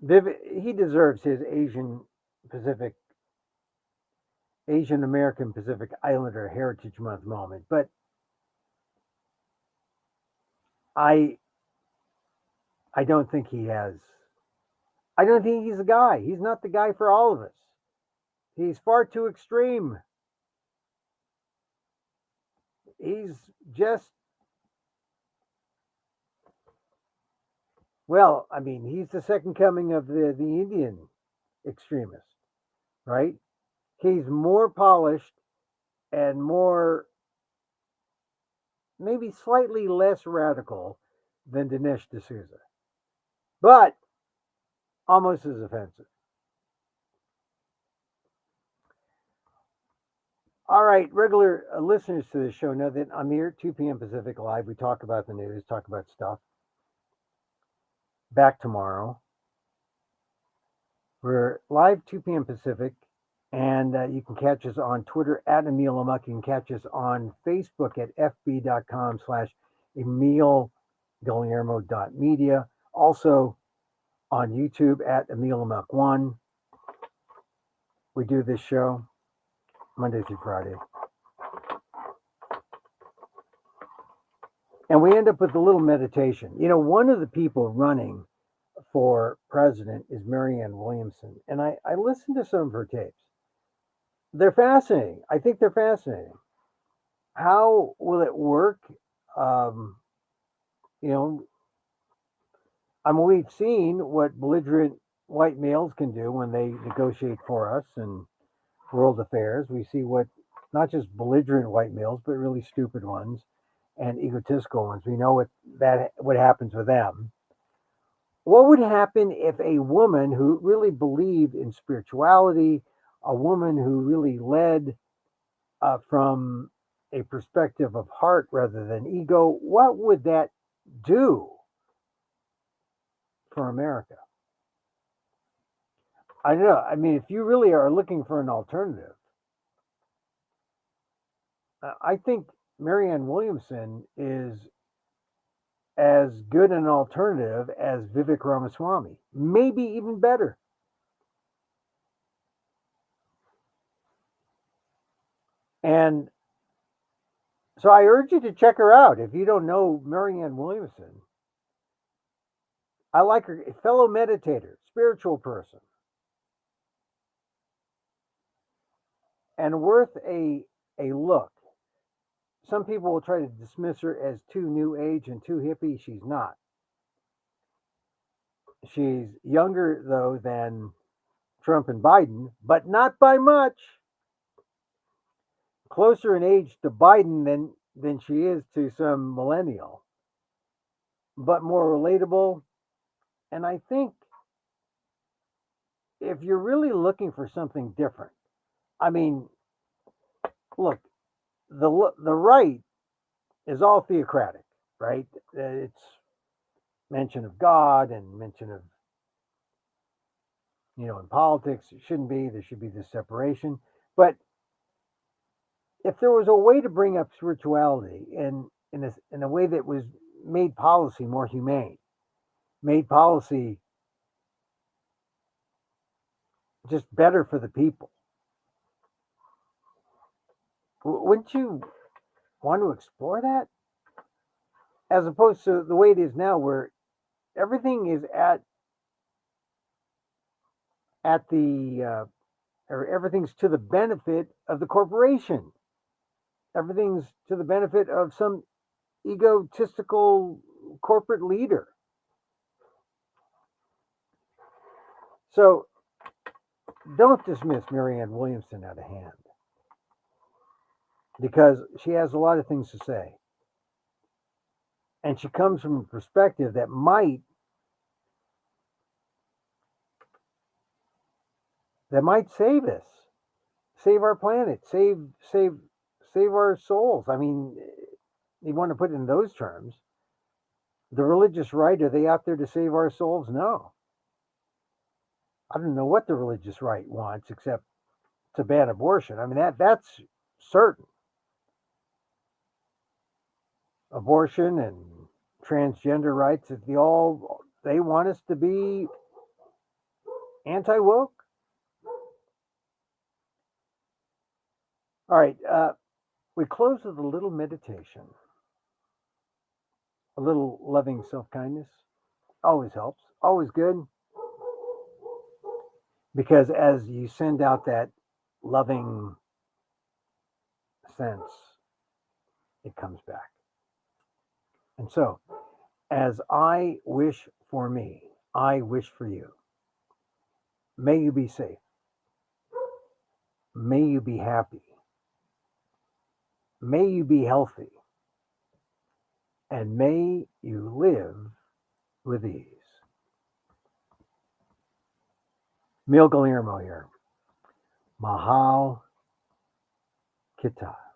he deserves his Asian American Pacific Islander Heritage Month moment. But I I don't think he has. I don't think he's the guy. He's not the guy for all of us. He's far too extreme. He's just, well, I mean, he's the second coming of the Indian extremist, right? He's more polished and more, maybe slightly less radical than Dinesh D'Souza, but almost as offensive. All right, regular listeners to the show know that I'm here 2 p.m. Pacific Live. We talk about the news, talk about stuff. Back tomorrow. We're live 2 p.m. Pacific, and you can catch us on Twitter at Emil Amok. You can catch us on Facebook at fb.com/EmilGuillermo.media. Also on YouTube at Emil Amok1. We do this show Monday through Friday. And we end up with a little meditation. You know, one of the people running for president is Marianne Williamson. And I listened to some of her tapes. They're fascinating. I think they're fascinating. How will it work? Um, you know, I mean, we've seen what belligerent white males can do when they negotiate for us in world affairs. We see what not just belligerent white males, but really stupid ones and egotistical ones. We know what happens with them. What would happen if a woman who really believed in spirituality, a woman who really led from a perspective of heart rather than ego, what would that do for America? I don't know. I mean, if you really are looking for an alternative, I think Marianne Williamson is as good an alternative as Vivek Ramaswamy, maybe even better. And so I urge you to check her out. If you don't know Marianne Williamson, I like her, a fellow meditator, spiritual person, and worth a look. Some people will try to dismiss her as too new age and too hippie. She's not. She's younger, though, than Trump and Biden, but not by much. Closer in age to Biden than she is to some millennial, but more relatable. And I think if you're really looking for something different, I mean, look, the right is all theocratic, right? It's mention of God and mention of, in politics, it shouldn't be. There should be this separation. But if there was a way to bring up spirituality in a way that was made policy more humane, made policy just better for the people, wouldn't you want to explore that? As opposed to the way it is now, where everything is at the or everything's to the benefit of the corporation. Everything's to the benefit of some egotistical corporate leader. So don't dismiss Marianne Williamson out of hand because she has a lot of things to say. And she comes from a perspective that might save us, save our planet, save our souls. I mean, you want to put it in those terms. The religious right, are they out there to save our souls? No. I don't know what the religious right wants except to ban abortion. I mean, that's certain. Abortion and transgender rights, they want us to be anti woke. All right, we close with a little meditation. A little loving self-kindness always helps, always good, because as you send out that loving sense, it comes back. And so, as I wish for me, I wish for you. May you be safe. May you be happy. May you be healthy. And may you live with ease. Emil Guillermo here. Mahal Kita.